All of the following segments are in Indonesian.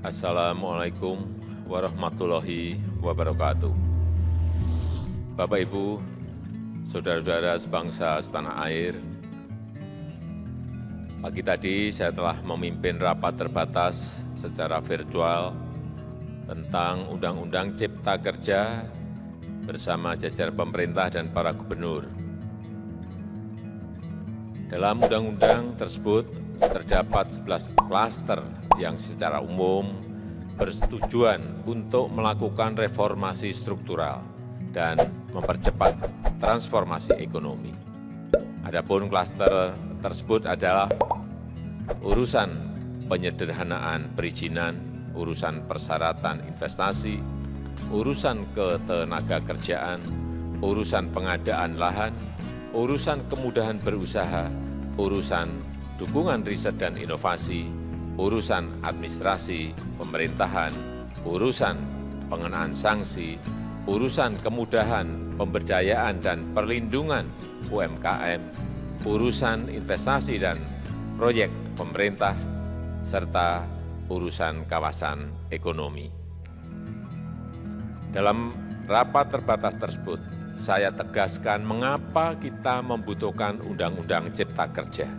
Assalamualaikum warahmatullahi wabarakatuh. Bapak, Ibu, saudara-saudara sebangsa setanah air, pagi tadi saya telah memimpin rapat terbatas secara virtual tentang Undang-Undang Cipta Kerja bersama jajaran pemerintah dan para gubernur. Dalam undang-undang tersebut terdapat 11 klaster yang secara umum bertujuan untuk melakukan reformasi struktural dan mempercepat transformasi ekonomi. Adapun klaster tersebut adalah urusan penyederhanaan perizinan, urusan persyaratan investasi, urusan ketenagakerjaan, urusan pengadaan lahan, urusan kemudahan berusaha, urusan dukungan riset dan inovasi, urusan administrasi pemerintahan, urusan pengenaan sanksi, urusan kemudahan pemberdayaan dan perlindungan UMKM, urusan investasi dan proyek pemerintah, serta urusan kawasan ekonomi. Dalam rapat terbatas tersebut, saya tegaskan mengapa kita membutuhkan Undang-Undang Cipta Kerja.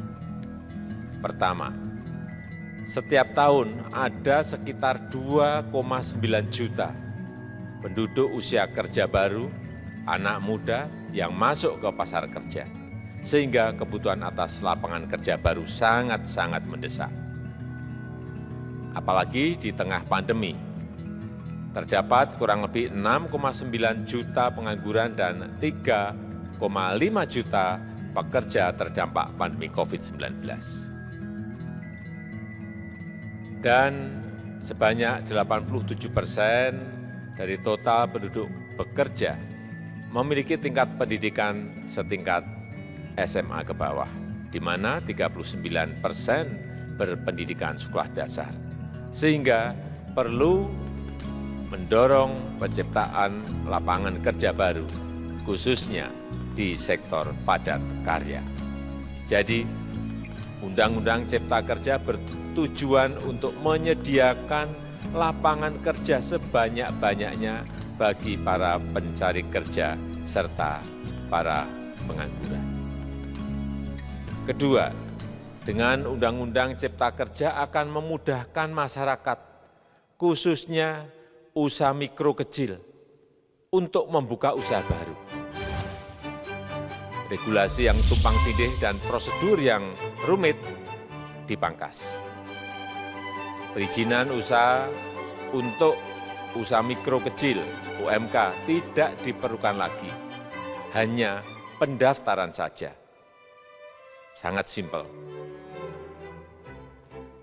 Pertama, setiap tahun ada sekitar 2,9 juta penduduk usia kerja baru, anak muda yang masuk ke pasar kerja, sehingga kebutuhan atas lapangan kerja baru sangat-sangat mendesak. Apalagi di tengah pandemi, terdapat kurang lebih 6,9 juta pengangguran dan 3,5 juta pekerja terdampak pandemi COVID-19. Dan sebanyak 87% dari total penduduk bekerja memiliki tingkat pendidikan setingkat SMA ke bawah, di mana 39% berpendidikan sekolah dasar. Sehingga perlu mendorong penciptaan lapangan kerja baru, khususnya di sektor padat karya. Jadi, Undang-Undang Cipta Kerja bertujuan untuk menyediakan lapangan kerja sebanyak-banyaknya bagi para pencari kerja serta para pengangguran. Kedua, dengan Undang-Undang Cipta Kerja akan memudahkan masyarakat, khususnya usaha mikro kecil, untuk membuka usaha baru. Regulasi yang tumpang tindih dan prosedur yang rumit dipangkas. Perizinan usaha untuk usaha mikro kecil (UMK) tidak diperlukan lagi, hanya pendaftaran saja. Sangat simpel.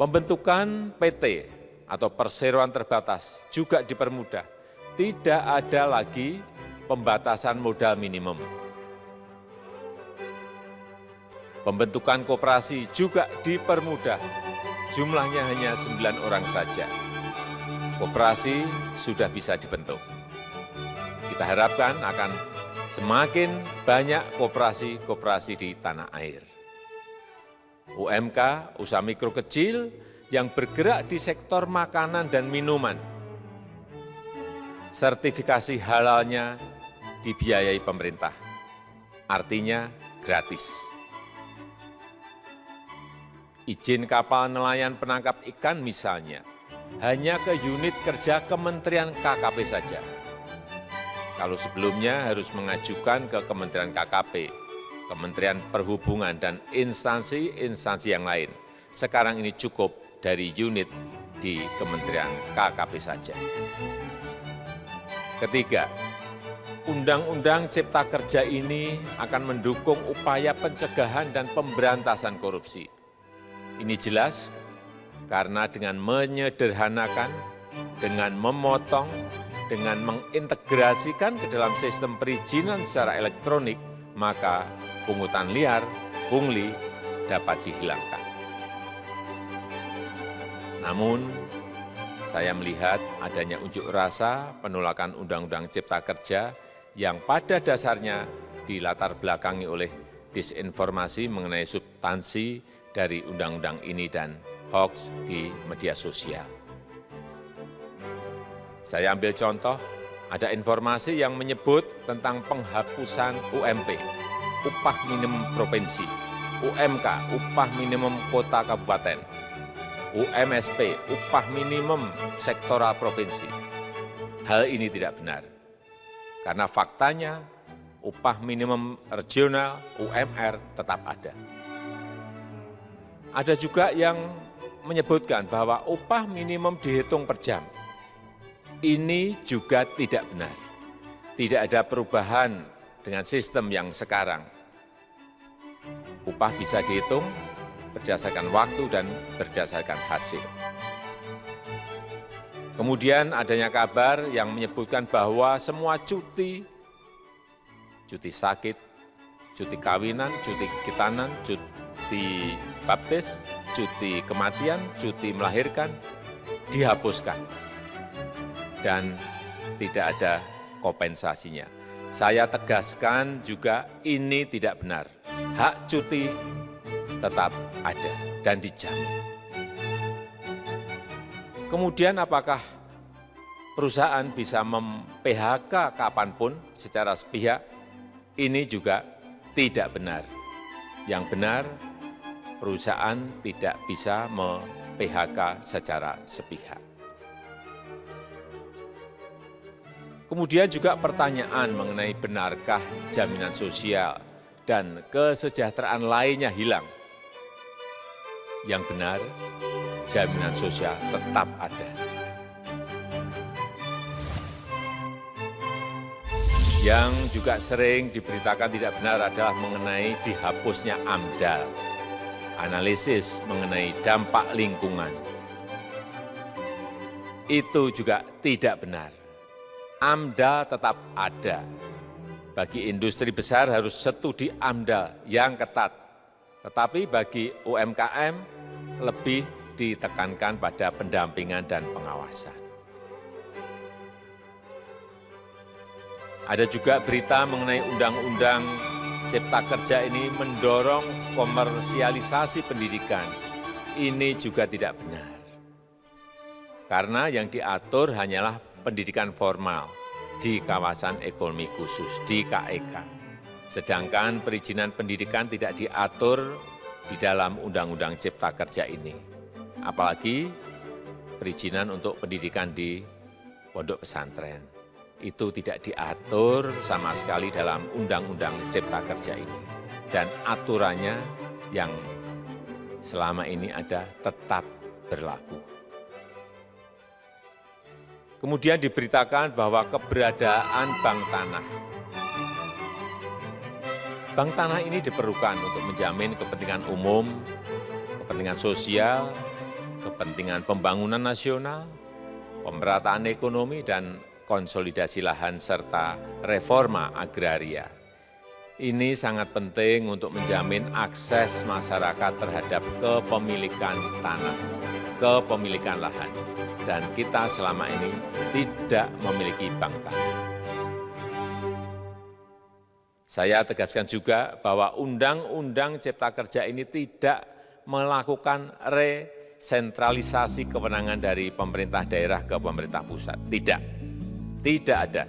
Pembentukan PT atau perseroan terbatas juga dipermudah. Tidak ada lagi pembatasan modal minimum. Pembentukan koperasi juga dipermudah, jumlahnya hanya 9 orang saja. Koperasi sudah bisa dibentuk. Kita harapkan akan semakin banyak koperasi-koperasi di tanah air. UMK, usaha mikro kecil yang bergerak di sektor makanan dan minuman. Sertifikasi halalnya dibiayai pemerintah, artinya gratis. Izin kapal nelayan penangkap ikan misalnya, hanya ke unit kerja Kementerian KKP saja. Kalau sebelumnya harus mengajukan ke Kementerian KKP, Kementerian Perhubungan, dan instansi-instansi yang lain. Sekarang ini cukup dari unit di Kementerian KKP saja. Ketiga, Undang-Undang Cipta Kerja ini akan mendukung upaya pencegahan dan pemberantasan korupsi. Ini jelas karena dengan menyederhanakan, dengan memotong, dengan mengintegrasikan ke dalam sistem perizinan secara elektronik, maka pungutan liar, pungli, dapat dihilangkan. Namun, saya melihat adanya unjuk rasa penolakan Undang-Undang Cipta Kerja yang pada dasarnya dilatar belakangi oleh disinformasi mengenai substansi dari undang-undang ini dan hoax di media sosial. Saya ambil contoh, ada informasi yang menyebut tentang penghapusan UMP, upah minimum provinsi, UMK, upah minimum kota kabupaten, UMSP, upah minimum sektoral provinsi. Hal ini tidak benar, karena faktanya upah minimum regional, UMR, tetap ada. Ada juga yang menyebutkan bahwa upah minimum dihitung per jam. Ini juga tidak benar. Tidak ada perubahan dengan sistem yang sekarang. Upah bisa dihitung berdasarkan waktu dan berdasarkan hasil. Kemudian adanya kabar yang menyebutkan bahwa semua cuti sakit, cuti kawinan, cuti khitanan, cuti baptis, cuti kematian, cuti melahirkan, dihapuskan. Dan tidak ada kompensasinya. Saya tegaskan juga ini tidak benar. Hak cuti tetap ada dan dijamin. Kemudian apakah perusahaan bisa mem-PHK kapanpun secara sepihak? Ini juga tidak benar. Yang benar, perusahaan tidak bisa mem-PHK secara sepihak. Kemudian juga pertanyaan mengenai benarkah jaminan sosial dan kesejahteraan lainnya hilang. Yang benar, jaminan sosial tetap ada. Yang juga sering diberitakan tidak benar adalah mengenai dihapusnya AMDAL, analisis mengenai dampak lingkungan. Itu juga tidak benar. AMDAL tetap ada. Bagi industri besar harus studi AMDAL yang ketat. Tetapi bagi UMKM lebih ditekankan pada pendampingan dan pengawasan. Ada juga berita mengenai Undang-Undang Cipta Kerja ini mendorong komersialisasi pendidikan. Ini juga tidak benar. Karena yang diatur hanyalah pendidikan formal di kawasan ekonomi khusus, di KEK. Sedangkan perizinan pendidikan tidak diatur di dalam Undang-Undang Cipta Kerja ini. Apalagi perizinan untuk pendidikan di pondok pesantren. Itu tidak diatur sama sekali dalam Undang-Undang Cipta Kerja ini. Dan aturannya yang selama ini ada tetap berlaku. Kemudian diberitakan bahwa keberadaan bank tanah. Bank tanah ini diperlukan untuk menjamin kepentingan umum, kepentingan sosial, kepentingan pembangunan nasional, pemerataan ekonomi, dan konsolidasi lahan serta reforma agraria. Ini sangat penting untuk menjamin akses masyarakat terhadap kepemilikan tanah, kepemilikan lahan. Dan kita selama ini tidak memiliki bank tanah. Saya tegaskan juga bahwa Undang-Undang Cipta Kerja ini tidak melakukan resentralisasi kewenangan dari pemerintah daerah ke pemerintah pusat. Tidak ada.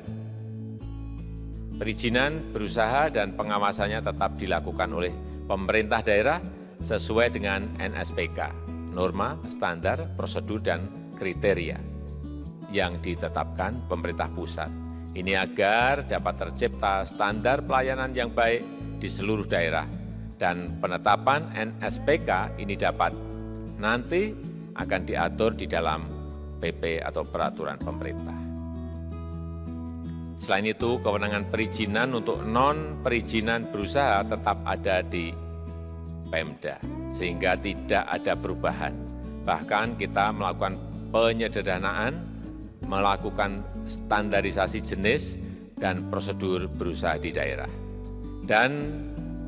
Perizinan berusaha dan pengawasannya tetap dilakukan oleh pemerintah daerah sesuai dengan NSPK, norma, standar, prosedur, dan kriteria yang ditetapkan pemerintah pusat. Ini agar dapat tercipta standar pelayanan yang baik di seluruh daerah dan penetapan NSPK ini dapat nanti akan diatur di dalam PP atau peraturan pemerintah. Selain itu, kewenangan perizinan untuk non-perizinan berusaha tetap ada di Pemda, sehingga tidak ada perubahan. Bahkan kita melakukan penyederhanaan, melakukan standarisasi jenis dan prosedur berusaha di daerah. Dan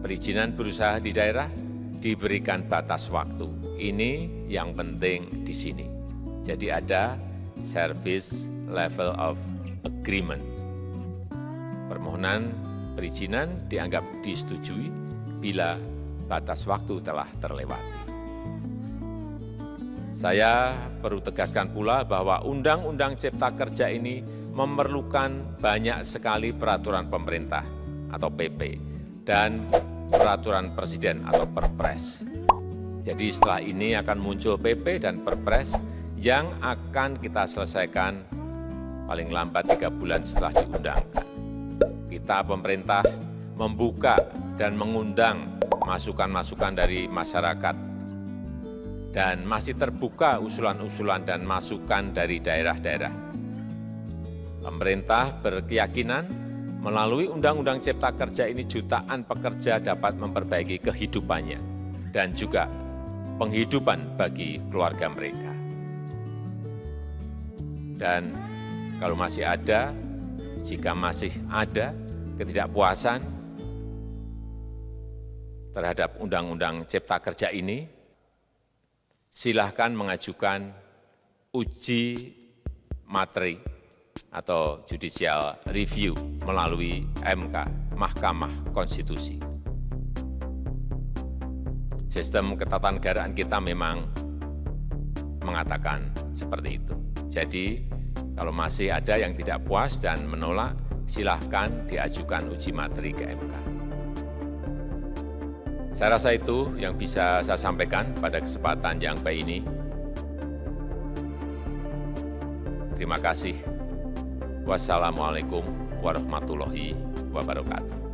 perizinan berusaha di daerah diberikan batas waktu. Ini yang penting di sini. Jadi ada service level of agreement. Permohonan perizinan dianggap disetujui bila batas waktu telah terlewati. Saya perlu tegaskan pula bahwa Undang-Undang Cipta Kerja ini memerlukan banyak sekali peraturan pemerintah atau PP dan peraturan presiden atau Perpres. Jadi setelah ini akan muncul PP dan Perpres yang akan kita selesaikan paling lambat 3 bulan setelah diundangkan. Kita pemerintah membuka dan mengundang masukan-masukan dari masyarakat dan masih terbuka usulan-usulan dan masukan dari daerah-daerah. Pemerintah berkeyakinan melalui Undang-Undang Cipta Kerja ini jutaan pekerja dapat memperbaiki kehidupannya dan juga penghidupan bagi keluarga mereka. Dan kalau masih ada, jika masih ada ketidakpuasan terhadap Undang-Undang Cipta Kerja ini, silahkan mengajukan uji materi atau judicial review melalui MK, Mahkamah Konstitusi. Sistem ketatanegaraan kita memang mengatakan seperti itu. Jadi, kalau masih ada yang tidak puas dan menolak, silahkan diajukan uji materi ke MK. Saya rasa itu yang bisa saya sampaikan pada kesempatan yang baik ini. Terima kasih. Wassalamualaikum warahmatullahi wabarakatuh.